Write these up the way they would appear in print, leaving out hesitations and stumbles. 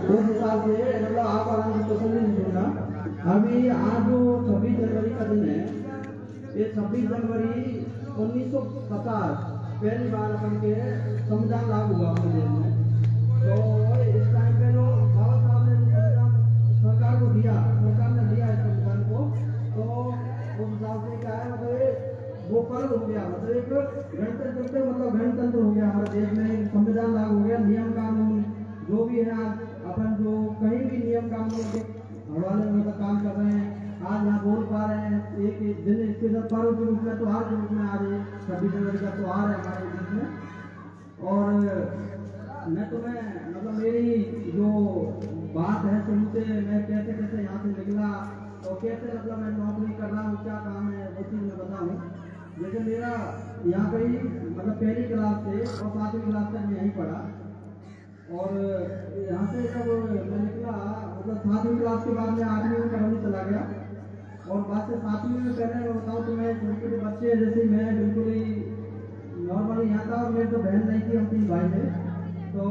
उस हिसाब से मतलब आप आराम से तसल्ली नहीं सुनना। अभी आज जो 26 जनवरी का दिन है, ये 26 जनवरी 1950 पहली बार अपन के संविधान लागू हुआ अपने देश में। तो इस टाइम पे जो बाबा साहब ने संविधान सरकार को दिया, सरकार ने दिया इस संविधान को, तो उस हिसाब से क्या है मतलब वो फर्ज हो गया, मतलब एक गणतंत्र मतलब गणतंत्र हो गया हमारे देश में, संविधान लागू हो गया। नियम कानून जो भी है अपन जो कहीं भी नियम कानून के हवाले में मतलब काम कर रहे हैं, आज यहाँ बोल पा रहे हैं। एक दिन इसके साथ पर्व के रूप में त्योहार के रूप में आज 26 जनवरी का त्योहार है हमारे देश में। और मैं तुम्हें मतलब मेरी जो बात है शुरू से मैं कैसे कैसे यहाँ से निकला और कैसे मतलब मैं नौकरी कर रहा हूँ, क्या काम है वो चीज़ मैं बताऊँ। जैसे मेरा यहाँ पे ही मतलब पहली क्लास से और 7वीं क्लास तक मैं यहीं पढ़ा। और यहाँ से जब मैं निकला मतलब 7वीं क्लास के बाद मैं 8वीं में करौली चला गया। और बाद से 7वीं में पहले मैं बताऊँ तो मैं छोटे छोटे बच्चे जैसे मैं बिल्कुल ही नॉर्मली यहाँ था। और मेरी तो बहन नहीं थी, हम 3 भाई थे। तो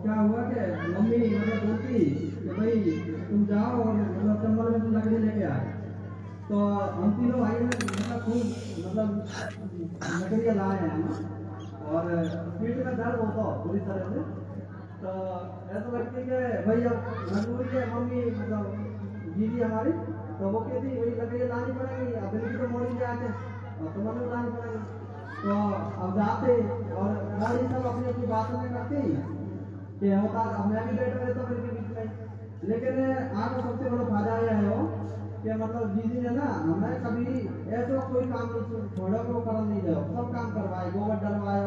क्या हुआ कि मम्मी मतलब बोलती कि भाई तुम जाओ और मतलब चंबल में तुम लकड़ी लेके आए। तो हम तीनों भाई ने मतलब खूब मतलब लकड़ियाँ लाए हैं हम। और पीठ में दर्द होता पूरी तरह से। तो ऐसा लगती है कि भाई अब मजबूरी है मम्मी मतलब दीदी हमारी, तो वो कहती वही लकड़ियाँ लानी पड़ेगी, अब बिल्कुल तो मोड़ी के आके तो मम्मी लानी पड़ेगी। तो अब जाते और गाड़ी सब अपनी अपनी बातों में करते ही कि होता अब मैं भी बैठ रहता हूँ इनके बीच में। लेकिन आज सबसे बड़ा फायदा यह है वो कि मतलब दीदी ने ना हमें कभी ऐसा कोई काम छोड़ो को कर नहीं दो, सब काम करवाए, गोबर डलवाए,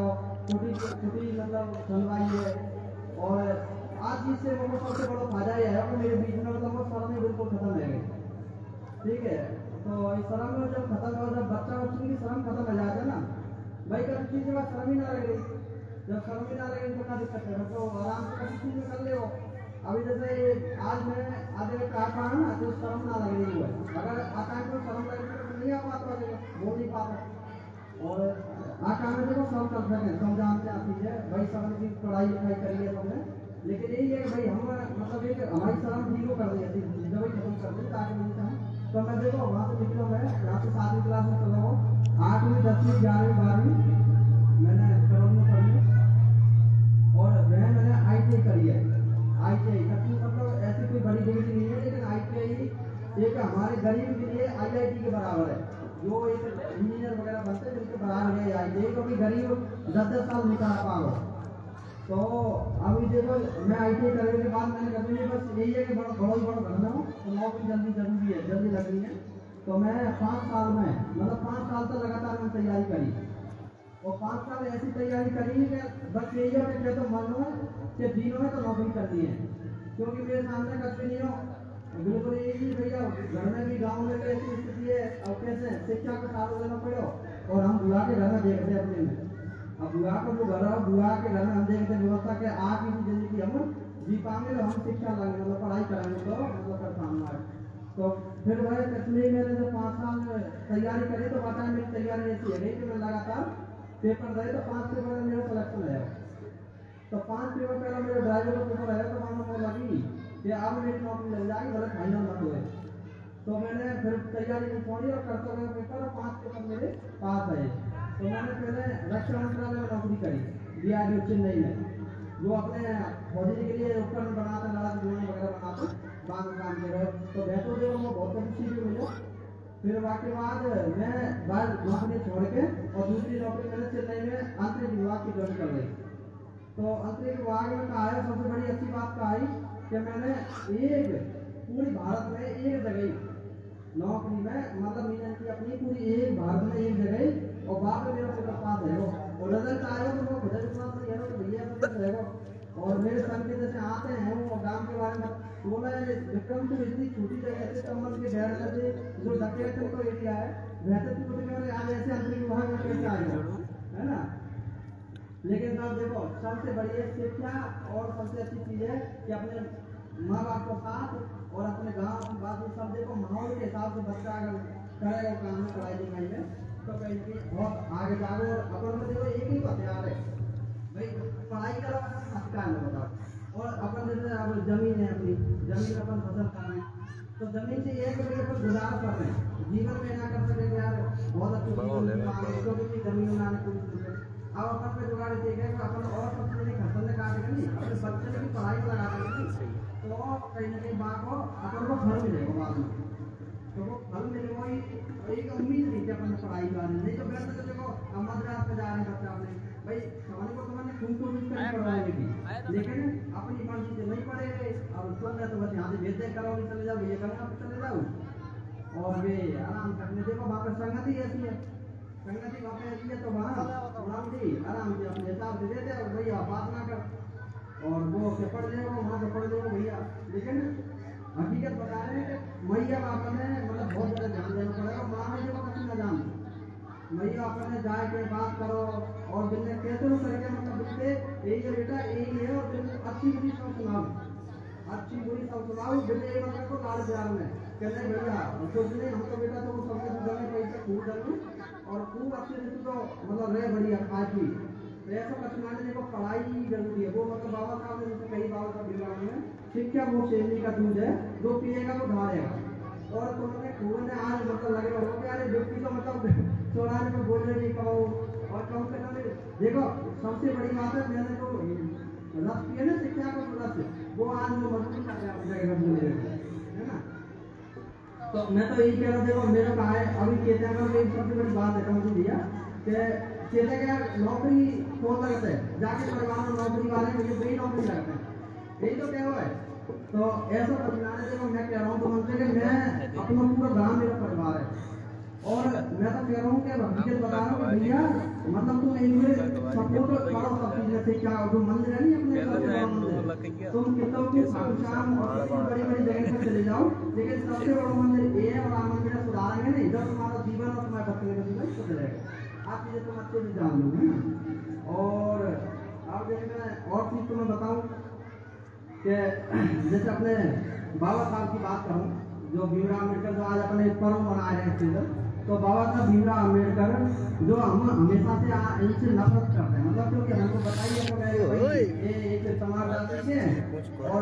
छोटी छोटी मतलब डलवाई है। और आज चीज से वो सबसे बड़ा फायदा यह है कि मेरे बीच में मतलब वो शर्म ही बिल्कुल खत्म है गई। ठीक है, तो इस शर्म में जब खत्म हो, जब बच्चा बच्ची की शर्म खत्म हो जाता है ना भाई, कभी चीज के बाद शर्म ही ना लगे। जब शर्म ही ना लगे तो क्या दिक्कत है, तो आराम से कभी चीज में कर ले। अभी जैसे आज मैं आधे का पढ़ा ना तो शर्म ना लग रही है। अगर आकाश को शर्म लगे तो नहीं आ पाता, बोल नहीं पाता। और आकाश में देखो सब कर सके, सब जानते आती है भाई, शर्म की पढ़ाई लिखाई करिए सबने। लेकिन यही है भाई हम मतलब एक हमारी शर्म जीरो कर दी थी, जब ही खत्म कर दी ताकि नहीं था। तो मैं देखो वहाँ से निकला, मैं यहाँ से 7वीं क्लास में चला हूँ, 8वीं 10वीं 11वीं 12वीं मैंने करौली में पढ़ी। और वह मैंने ITI करी है। ITI मतलब ऐसी कोई बड़ी डिग्री नहीं है, लेकिन ITI एक हमारे गरीब के लिए IIT के बराबर है। जो एक इंजीनियर वगैरह बनते हैं जिनके बराबर है ITI, क्योंकि गरीब 10-10 साल नहीं करा पाओ। तो अभी देखो मैं ITI करने के बाद मैंने कभी नहीं, बस यही है कि बड़ा ही बड़ा बनना हो तो नौकरी जल्दी जरूरी है, जल्दी लग रही है। तो मैं 5 साल में मतलब 5 साल तक लगातार मैंने तैयारी करी। और 5 साल ऐसी तैयारी करी कि बस यही है कि तो मन हो कि दिनों में तो नौकरी करनी है, क्योंकि मेरे सामने कुछ भी नहीं हो। बिल्कुल यही भैया घर में भी गाँव में भी ऐसी स्थिति है। अब कैसे शिक्षा का साथ देना पड़े और हम बुआ के घर में देखते हैं अपने में। अब बुआ का जो घर है, बुआ के घर में हम देखते हैं व्यवस्था के आप की जिंदगी हम जी पाएंगे, हम शिक्षा लाएंगे मतलब पढ़ाई कराएंगे तो मतलब कर पाऊंगा। तो फिर वह इसलिए मैंने जब 5 साल तैयारी करी तो बताया मेरी तैयारी ऐसी है कि मैं लगातार पेपर दे, तो 5 पेपर में मेरा सिलेक्शन है। तो 5 पेपर पहले मेरे ड्राइवर का पेपर है, तो मानो वो लगी कि अब मेरी नौकरी लग जाएगी, गलत फाइनल मत हुए। तो मैंने फिर तैयारी नहीं छोड़ी और करते हुए पेपर और 5 पेपर मेरे पास आए। तो मैंने पहले रक्षा मंत्रालय में नौकरी करी, DRDO चेन्नई में, जो अपने फौजी के लिए उपकरण बनाते, लड़ाकू विमान वगैरह बनाते, बाद में काम कर रहे। तो बेहतर जो वो बहुत अच्छी चीज मिले। फिर वाके बाद मैं बाद नौकरी छोड़ के और दूसरी नौकरी मैंने चेन्नई में अंतरिक्ष विभाग की ज्वाइन कर ली। तो अंतरिक्ष विभाग में कहा है सबसे बड़ी अच्छी बात कहा है कि मैंने एक पूरी भारत में एक जगह नौकरी में मतलब मीना की अपनी पूरी एक भारत में एक जगह, और बाद में मेरा पेपर पास है वो, और रिजल्ट आया तो वो खुद विश्वास नहीं है तो भैया तो रहेगा। और मेरे संग के जैसे आते हैं वो गांव के बारे में बोला है, विक्रम तो इतनी छोटी जगह से कमल के बैठ से जो डकेटन को एरिया है वैसे छोटे में आज ऐसे अंतरिक्ष विभाग में कैसे आएगा, है ना। लेकिन साहब देखो सबसे बड़ी शिक्षा और सबसे अच्छी चीज है कि अपने माँ बाप के साथ और अपने गांव की बात सब देखो, माहौल के हिसाब से बच्चा अगर करेगा काम में पढ़ाई लिखाई में तो कहीं भी बहुत आगे जाओ। और अपन में देखो एक ही हथियार है भाई, पढ़ाई करो हथियार में बताओ। और अपन जैसे अब जमीन जमीन है अपनी, जमीन अपन फसल कर रहे हैं, तो जमीन से एक रुपये पर गुजारा कर रहे हैं, जीवन में ना कर सके यार बहुत अच्छी क्योंकि जमीन बनाने पूरी। अब अपन पे जुगाड़ देखेगा कि अपन और सबसे नहीं फसल काटेगा नहीं, अपने बच्चे की पढ़ाई पर लगा देंगे, तो कहीं ना कहीं बात हो अपन को फल मिलेगा बाद में, तो वो फल मिलेगा ही एक उम्मीद थी कि अपन पढ़ाई कर नहीं, तो फिर तो देखो हम मद्रास में जा रहे हैं बच्चा अपने भाई समाने को तुम्हारे खून को भी पढ़वाएंगे भी, लेकिन अपनी मर्जी से नहीं पढ़े और तुम तो बस यहाँ से भेज दे करो चले जाओ ये करना चले जाओ और वे आराम करने देखो वहाँ पर संगति ऐसी है, संगति वहाँ पे ऐसी है तो वहाँ आराम से अपने हिसाब से देते और भैया बात ना कर और वो के पढ़ लेगा वहाँ से पढ़ लेगा भैया, लेकिन हकीकत बता रहे हैं कि मैया बाप ने मतलब बहुत ज़्यादा ध्यान देना पड़ेगा, माँ में जो कुछ न जान मैया अपने जाए के बात करो और दिन में कैसे वो करके मतलब उससे यही है बेटा यही है और दिन अच्छी बुरी सब सुनाओ, अच्छी बुरी सब सुनाओ, दिन ये मतलब को लाल प्यार में कहते भैया कुछ नहीं हम तो बेटा तो वो सबसे दूसरे पैसे खूब डालू और खूब अच्छे से तो मतलब रहे बढ़िया खाती, तो ऐसा कठिनाई देखो पढ़ाई जरूरी है, वो मतलब बाबा साहब ने जैसे कई बाबा साहब विभाग में शिक्षा वो शेरनी का दूध है जो पिएगा वो ढालेगा, और तुमने खूब ने आज मतलब लगे हो कि अरे व्यक्ति तो मतलब चौराहे में बोल रहे कहो और कम से कम देखो सबसे बड़ी बात है मैंने जो रस किया ना शिक्षा का रस वो आज वो मजबूत बोले है ना, तो मैं तो यही कह रहा हूँ देखो मेरा कहा है अभी कहते हैं सबसे बड़ी बात है कम दिया कि कहते क्या नौकरी कौन लगता है जाके परिवार में नौकरी वाले मुझे वही नौकरी लगता है यही तो क्या हुआ है, तो ऐसा परिणाम देखो मैं कह रहा हूँ तो मनसे कि मैं अपना पूरा गाँव मेरा परिवार है और मैं तो कह रहा हूँ कि हकीकत बता रहा हूँ भैया मतलब तुम इनमें सपोर्ट करो सब चीज जैसे क्या जो मंदिर है नहीं अपने तुम कितनों की शाम और बड़ी बड़ी जगह पर चले जाओ, लेकिन सबसे बड़ा मंदिर ये है और आप मंदिर सुधारेंगे नहीं जब तुम्हारा जीवन और तुम्हारे बच्चे का जीवन सुधरेगा, आप चीजें तुम अच्छे से जान लो है ना। और अब जैसे मैं और चीज तुम्हें बताऊँ कि जैसे अपने बाबा साहब की बात करूँ जो भीमराव अम्बेडकर जो आज अपने पर्व मना रहे हैं तो बाबा साहब भीमराव अम्बेडकर जो हम हमेशा से इनसे नफरत करते हैं मतलब क्योंकि हमको बताइए तो ये एक समाज जाते हैं और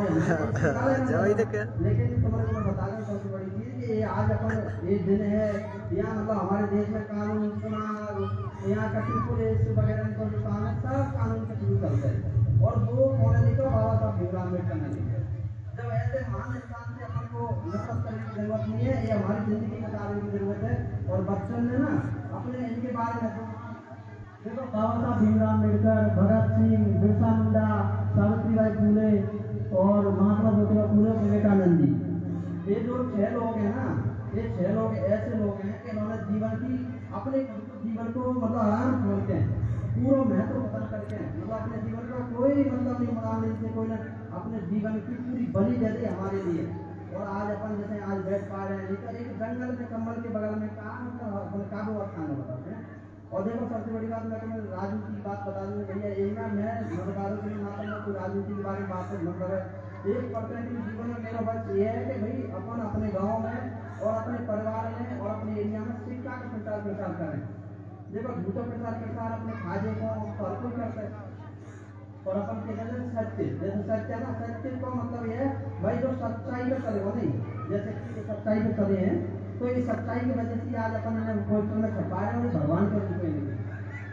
लेकिन तुम्हारे को बता दें सबसे बड़ी चीज कि ये आज अपन एक दिन है यहाँ मतलब हमारे देश में कानून सुना यहाँ कठिन पुलिस वगैरह सब कानून का शुरू करते हैं और वो कौन लिखा बाबा साहब भीमराव अम्बेडकर ने लिखा, जब ऐसे महान इंसान से अपन को नफरत करने की जरूरत नहीं है, ये हमारी जिंदगी में डालने की जरूरत है। और बच्चन ने ना अपने इनके बारे में देखो बाबा साहब भीमराव अम्बेडकर, भगत सिंह, बिरसा मुंडा, सावित्रीबाई फुले और महात्मा ज्योतिबा फुले, विवेकानंद जी, ये जो 6 लोग हैं ना ये 6 लोग ऐसे लोग हैं कि इन्होंने जीवन की अपने जीवन को मतलब आराम छोड़ते हैं पूरा महत्व खत्म करके मतलब अपने जीवन का कोई मतलब नहीं मना नहीं से कोई ना अपने जीवन की पूरी बलि दे दी हमारे लिए, और आज अपन जैसे आज बैठ पा रहे हैं तो एक जंगल में कम्बल के बगल में काबू स्थान बताते हैं। और देखो सबसे बड़ी बात मैं तुम्हें राजनीति की बात बता दूँ भैया यही ना मैं मतदारों के नाते में कोई राजनीति के बारे में बात मतलब है 1% की जीवन में मेरा बस ये है कि भाई अपन अपने गाँव में और अपने परिवार में और अपने एरिया में शिक्षा का प्रचार करें। देखो झूठा प्रचार अपने फायदे को हर कोई करता है और अपन कहते हैं सत्य, जैसे सत्य ना सत्य तो मतलब ये है भाई जो सच्चाई पे चले हो नहीं, जैसे कि सच्चाई पे चले हैं तो ये सच्चाई की वजह से आज अपन ने पोस्टर में छपाया और भगवान के रूप में नहीं,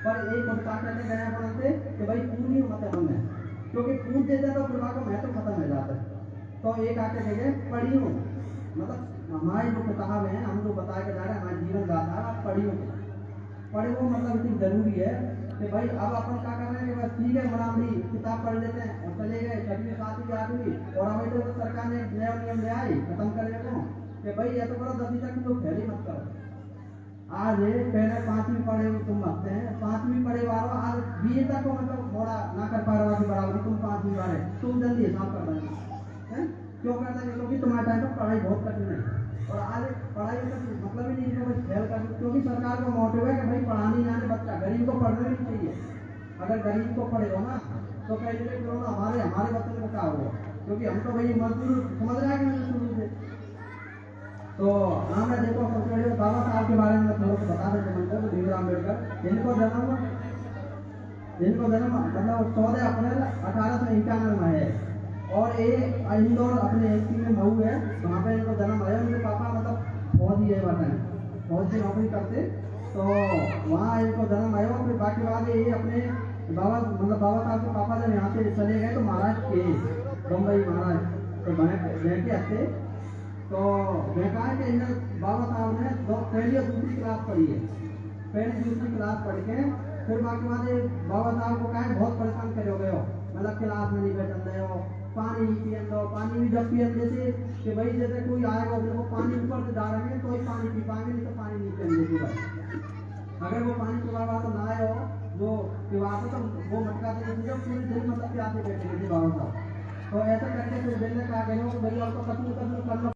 पर एक उनका कहते गए अपन से कि भाई पूरी मत हमने क्योंकि पूछ देता तो प्रभा का महत्व खत्म हो जाता है, तो एक आके कहे पढ़ी हो मतलब हमारी जो किताब है हम जो बता के जा रहे हैं हमारे जीवन गाथा आप पढ़ी हो पढ़े वो मतलब इतनी जरूरी है कि भाई अब अपन क्या कर रहे हैं कि बस ठीक है मना भी किताब पढ़ लेते हैं और चले गए 6वीं 7वीं 8वीं और अभी तो सरकार ने नया नियम ले आई खत्म करे को कि भाई ये तो करो 10वीं तक लोग फैली मत करो, आज पहले 5वीं पढ़े तुम हंसते हैं 5वीं पढ़े वालों आज BA तक को मतलब थोड़ा ना कर पा रहा बराबरी तुम 5वीं पढ़े तुम जल्दी हिसाब कर रहे क्यों करते हैं क्योंकि तुम्हारे टाइम पर पढ़ाई बहुत कठिन है और आज पढ़ाई का मतलब ही नहीं है फेल कर क्योंकि सरकार का मोटिव है कि भाई पढ़ाने जाने बच्चा गरीब को पढ़ना भी चाहिए, अगर गरीब को पढ़ेगा ना तो कहेंगे हमारे बच्चे को क्या होगा क्योंकि हम तो भाई मजदूर समझ रहा है कि मैंने शुरू से तो मैं देखो सबसे पहले बाबा साहब के बारे में थोड़ा सा बता देते हैं भीमराव अम्बेडकर इनको जन्म मतलब 14 अप्रैल 1891 में है और ये इंदौर अपने एमपी में मऊ है, वहाँ पे इनको जन्म आया। मेरे पापा मतलब फौजी है, बताएं फौज की नौकरी करते, तो वहाँ इनको जन्म आया। फिर बाकी बात ये अपने बाबा साहब के पापा जब यहाँ से चले गए तो महाराष्ट्र के बम्बई महाराष्ट्र तो बैठे आते, तो देखा है कि इन्हें बाबा साहब ने पहली और दूसरी क्लास पढ़ी है, पहली दूसरी क्लास पढ़ के फिर बाकी बात बाबा साहब को कहा बहुत परेशान करे हो गए हो, मतलब क्लास में नहीं बैठन रहे हो, पानी नहीं पियन दो। पानी भी जब पियन जैसे कि भाई जैसे कोई आएगा अपने को पानी ऊपर से जा रहे हैं तो ही पानी पी पाएंगे, नहीं तो पानी नहीं पियेंगे भाई। अगर वो पानी पिवा तो ना आए हो जो पिवाते तो वो मटका से पूरी दिन मतलब प्यासे बैठे थे बाबा साहब। तो ऐसा करके फिर बेलने कहा गए हो भाई और तो कभी करना